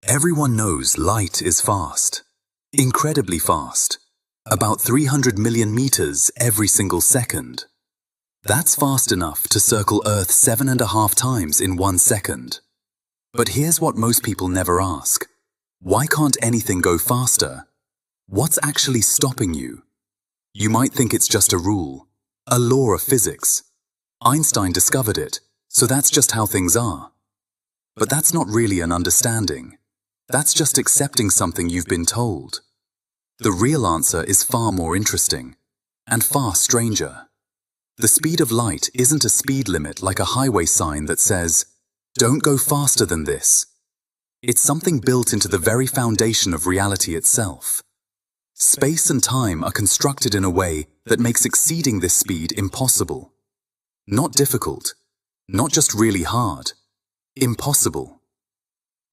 Everyone knows light is fast. Incredibly fast. About 300 million meters every single second. That's fast enough to circle Earth 7.5 times in 1 second. But here's what most people never ask. Why can't anything go faster? What's actually stopping you? You might think it's just a rule, a law of physics. Einstein discovered it, so that's just how things are. But that's not really an understanding. That's just accepting something you've been told. The real answer is far more interesting, and far stranger. The speed of light isn't a speed limit like a highway sign that says, "Don't go faster than this." It's something built into the very foundation of reality itself. Space and time are constructed in a way that makes exceeding this speed impossible. Not difficult, not just really hard, impossible.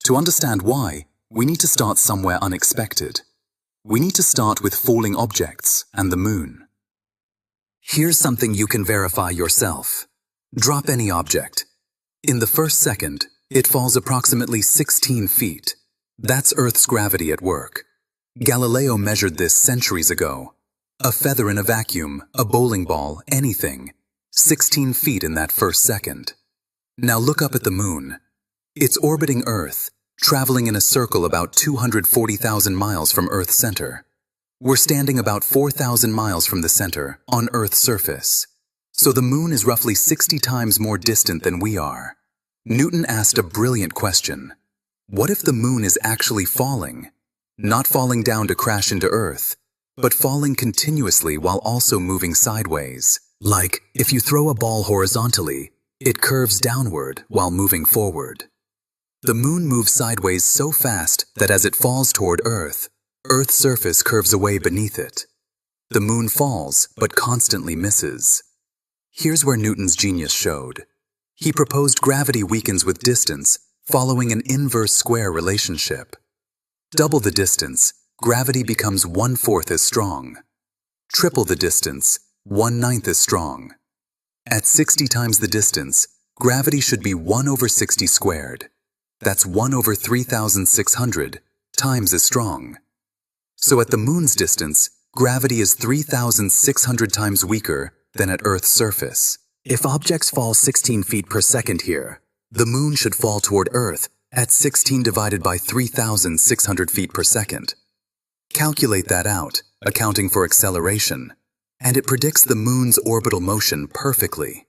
To understand why, we need to start somewhere unexpected. We need to start with falling objects and the moon. Here's something you can verify yourself. Drop any object. In the first second, it falls approximately 16 feet. That's Earth's gravity at work. Galileo measured this centuries ago. A feather in a vacuum, a bowling ball, anything. 16 feet in that first second. Now look up at the moon. It's orbiting Earth, traveling in a circle about 240,000 miles from Earth's center. We're standing about 4,000 miles from the center, on Earth's surface. So the moon is roughly 60 times more distant than we are. Newton asked a brilliant question. What if the moon is actually falling? Not falling down to crash into Earth, but falling continuously while also moving sideways. Like, if you throw a ball horizontally, it curves downward while moving forward. The moon moves sideways so fast that as it falls toward Earth, Earth's surface curves away beneath it. The moon falls, but constantly misses. Here's where Newton's genius showed. He proposed gravity weakens with distance, following an inverse square relationship. Double the distance, gravity becomes 1/4 as strong. Triple the distance, 1/9 as strong. At 60 times the distance, gravity should be 1/60 squared. That's 1/3600 times as strong. So at the moon's distance, gravity is 3,600 times weaker than at Earth's surface. If objects fall 16 feet per second here, the moon should fall toward Earth at 16 divided by 3,600 feet per second. Calculate that out, accounting for acceleration, and it predicts the moon's orbital motion perfectly.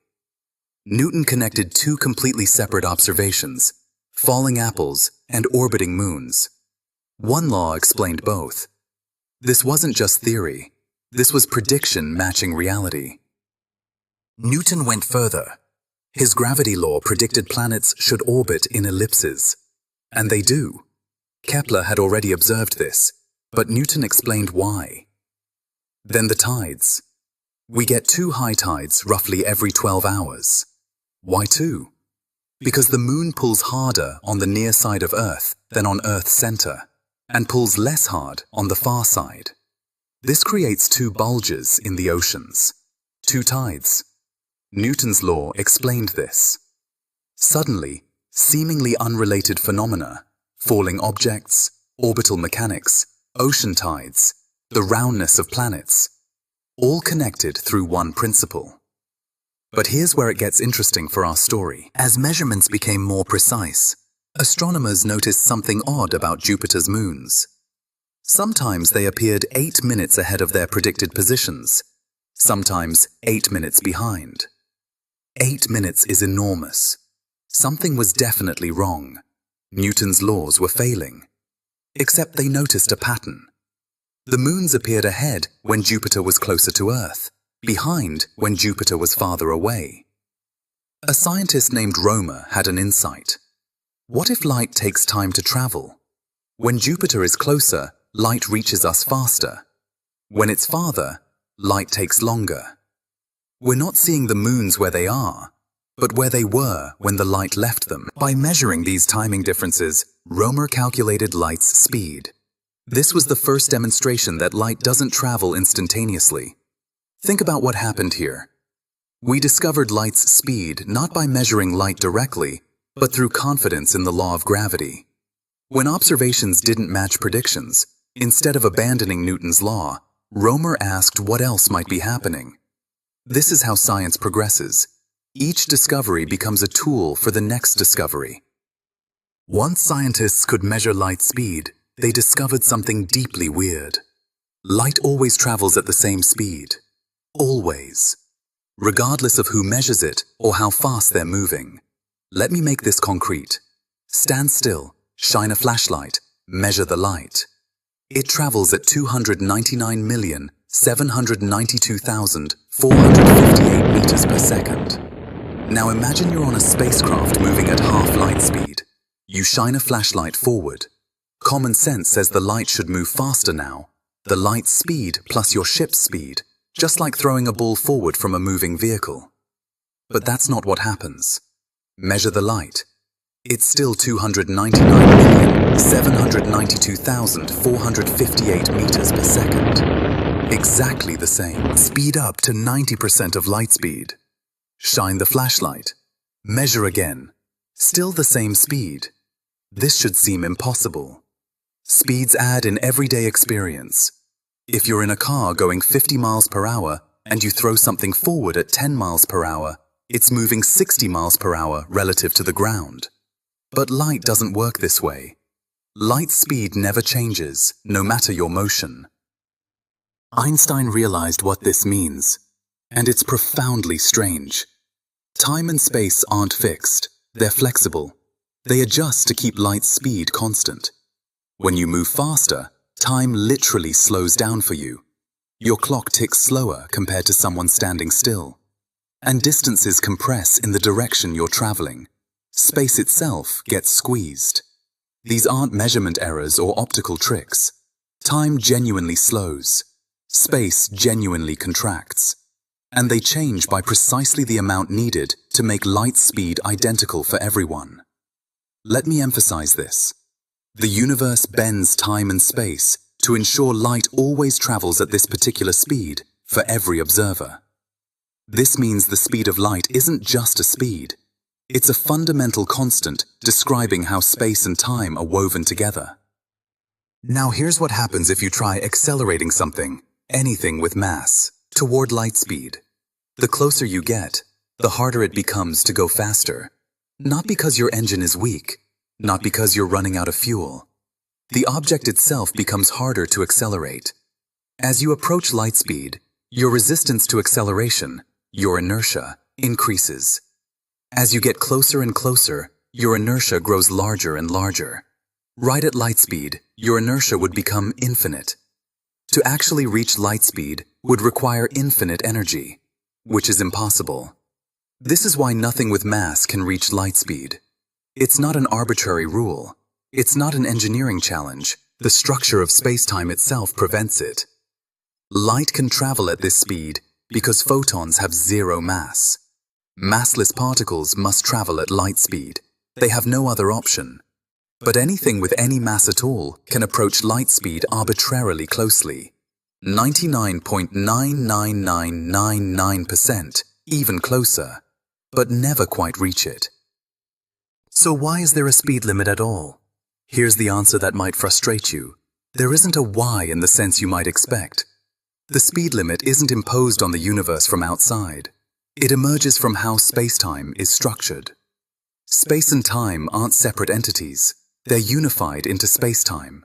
Newton connected two completely separate observations, falling apples and orbiting moons. One law explained both. This wasn't just theory. This was prediction matching reality. Newton went further. His gravity law predicted planets should orbit in ellipses. And they do. Kepler had already observed this, but Newton explained why. Then the tides. We get 2 high tides roughly every 12 hours. Why 2? Because the moon pulls harder on the near side of Earth than on Earth's center, and pulls less hard on the far side. This creates 2 bulges in the oceans. 2 tides. Newton's law explained this. Suddenly, seemingly unrelated phenomena, falling objects, orbital mechanics, ocean tides, the roundness of planets, all connected through one principle. But here's where it gets interesting for our story. As measurements became more precise, astronomers noticed something odd about Jupiter's moons. Sometimes they appeared 8 minutes ahead of their predicted positions, sometimes 8 minutes behind. 8 minutes is enormous. Something was definitely wrong. Newton's laws were failing. Except they noticed a pattern. The moons appeared ahead when Jupiter was closer to Earth, behind when Jupiter was farther away. A scientist named Romer had an insight. What if light takes time to travel? When Jupiter is closer, light reaches us faster. When it's farther, light takes longer. We're not seeing the moons where they are, but where they were when the light left them. By measuring these timing differences, Romer calculated light's speed. This was the first demonstration that light doesn't travel instantaneously. Think about what happened here. We discovered light's speed not by measuring light directly, but through confidence in the law of gravity. When observations didn't match predictions, instead of abandoning Newton's law, Romer asked what else might be happening. This is how science progresses. Each discovery becomes a tool for the next discovery. Once scientists could measure light speed, they discovered something deeply weird. Light always travels at the same speed. Always. Regardless of who measures it or how fast they're moving. Let me make this concrete. Stand still, shine a flashlight, measure the light. It travels at 299,792,458 meters per second. Now imagine you're on a spacecraft moving at half light speed. You shine a flashlight forward. Common sense says the light should move faster now. The light's speed plus your ship's speed, just like throwing a ball forward from a moving vehicle. But that's not what happens. Measure the light. It's still 299,792,458 meters per second. Exactly the same. Speed up to 90% of light speed. Shine the flashlight. Measure again. Still the same speed. This should seem impossible. Speeds add in everyday experience. If you're in a car going 50 miles per hour and you throw something forward at 10 miles per hour, it's moving 60 miles per hour relative to the ground. But light doesn't work this way. Light speed never changes, no matter your motion. Einstein realized what this means, and it's profoundly strange. Time and space aren't fixed, they're flexible. They adjust to keep light's speed constant. When you move faster, time literally slows down for you. Your clock ticks slower compared to someone standing still. And distances compress in the direction you're traveling. Space itself gets squeezed. These aren't measurement errors or optical tricks. Time genuinely slows. Space genuinely contracts. And they change by precisely the amount needed to make light speed identical for everyone. Let me emphasize this. The universe bends time and space to ensure light always travels at this particular speed for every observer. This means the speed of light isn't just a speed. It's a fundamental constant describing how space and time are woven together. Now here's what happens if you try accelerating something, anything with mass, toward light speed. The closer you get, the harder it becomes to go faster. Not because your engine is weak, not because you're running out of fuel. The object itself becomes harder to accelerate. As you approach light speed, your resistance to acceleration, your inertia, increases. As you get closer and closer, your inertia grows larger and larger. Right at light speed, your inertia would become infinite. To actually reach light speed would require infinite energy, which is impossible. This is why nothing with mass can reach light speed. It's not an arbitrary rule. It's not an engineering challenge. The structure of spacetime itself prevents it. Light can travel at this speed because photons have zero mass. Massless particles must travel at light speed. They have no other option. But anything with any mass at all can approach light speed arbitrarily closely. 99.99999%, even closer, but never quite reach it. So why is there a speed limit at all? Here's the answer that might frustrate you. There isn't a why in the sense you might expect. The speed limit isn't imposed on the universe from outside. It emerges from how spacetime is structured. Space and time aren't separate entities. They're unified into spacetime.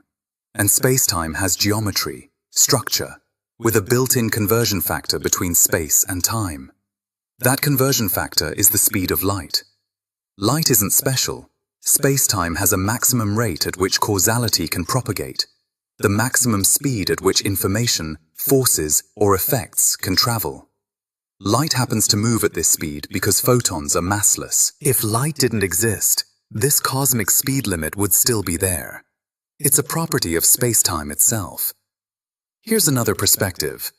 And spacetime has geometry, structure, with a built-in conversion factor between space and time. That conversion factor is the speed of light. Light isn't special. Spacetime has a maximum rate at which causality can propagate, the maximum speed at which information, forces, or effects can travel. Light happens to move at this speed because photons are massless. If light didn't exist, this cosmic speed limit would still be there. It's a property of spacetime itself. Here's another perspective.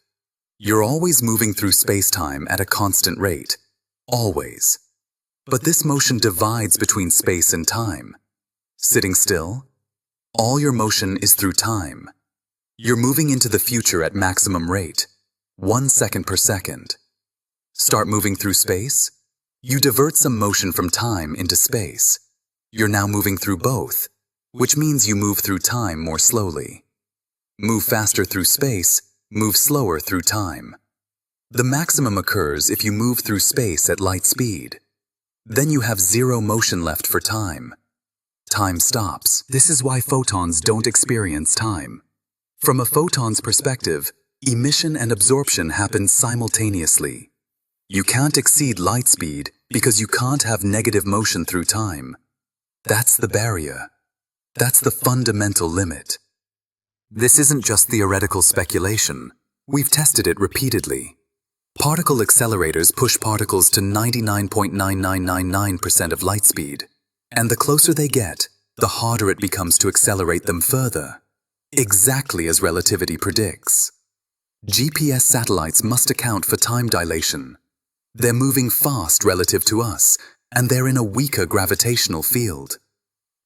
You're always moving through spacetime at a constant rate. Always. But this motion divides between space and time. Sitting still? All your motion is through time. You're moving into the future at maximum rate, 1 second per second. Start moving through space? You divert some motion from time into space. You're now moving through both. which means you move through time more slowly. Move faster through space, move slower through time. The maximum occurs if you move through space at light speed. Then you have zero motion left for time. Time stops. This is why photons don't experience time. From a photon's perspective, emission and absorption happen simultaneously. You can't exceed light speed because you can't have negative motion through time. That's the barrier. That's the fundamental limit. This isn't just theoretical speculation. We've tested it repeatedly. Particle accelerators push particles to 99.9999% of light speed. And the closer they get, the harder it becomes to accelerate them further. Exactly as relativity predicts. GPS satellites must account for time dilation. They're moving fast relative to us, and they're in a weaker gravitational field.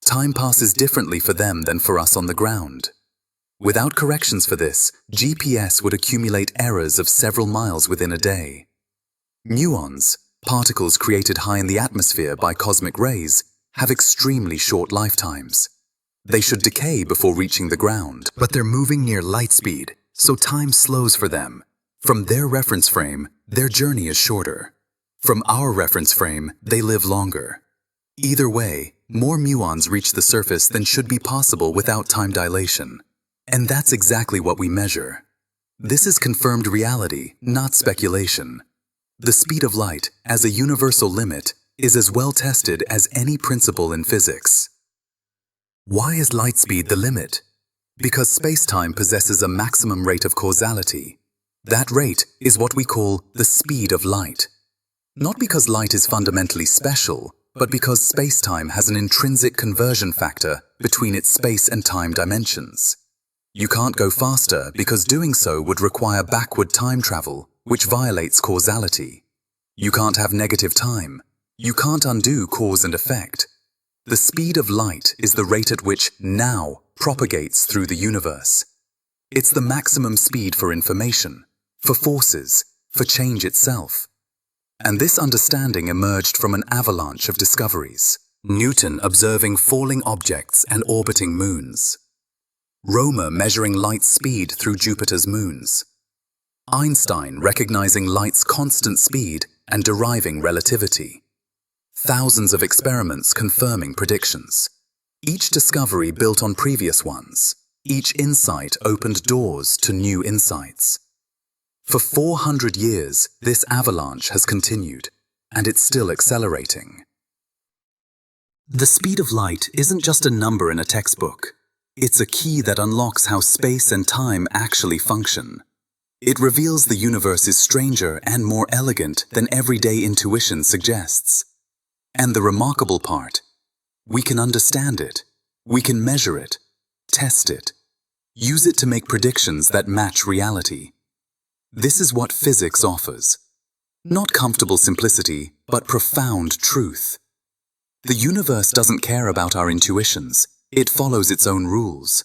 Time passes differently for them than for us on the ground. Without corrections for this, GPS would accumulate errors of several miles within a day. Muons, particles created high in the atmosphere by cosmic rays, have extremely short lifetimes. They should decay before reaching the ground, but they're moving near light speed, so time slows for them. From their reference frame, their journey is shorter. From our reference frame, they live longer. Either way, more muons reach the surface than should be possible without time dilation. And that's exactly what we measure. This is confirmed reality, not speculation. The speed of light, as a universal limit, is as well tested as any principle in physics. Why is light speed the limit? Because spacetime possesses a maximum rate of causality. That rate is what we call the speed of light. Not because light is fundamentally special, but because spacetime has an intrinsic conversion factor between its space and time dimensions. You can't go faster because doing so would require backward time travel, which violates causality. You can't have negative time. You can't undo cause and effect. The speed of light is the rate at which now propagates through the universe. It's the maximum speed for information, for forces, for change itself. And this understanding emerged from an avalanche of discoveries. Newton observing falling objects and orbiting moons. Romer measuring light's speed through Jupiter's moons. Einstein recognizing light's constant speed and deriving relativity. Thousands of experiments confirming predictions. Each discovery built on previous ones. Each insight opened doors to new insights. For 400 years, this avalanche has continued, and it's still accelerating. The speed of light isn't just a number in a textbook. It's a key that unlocks how space and time actually function. It reveals the universe is stranger and more elegant than everyday intuition suggests. And the remarkable part, we can understand it, we can measure it, test it, use it to make predictions that match reality. This is what physics offers. Not comfortable simplicity, but profound truth. The universe doesn't care about our intuitions. It follows its own rules.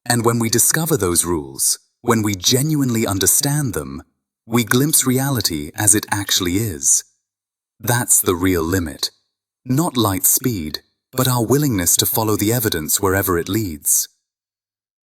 And when we discover those rules, when we genuinely understand them, we glimpse reality as it actually is. That's the real limit. Not light speed, but our willingness to follow the evidence wherever it leads.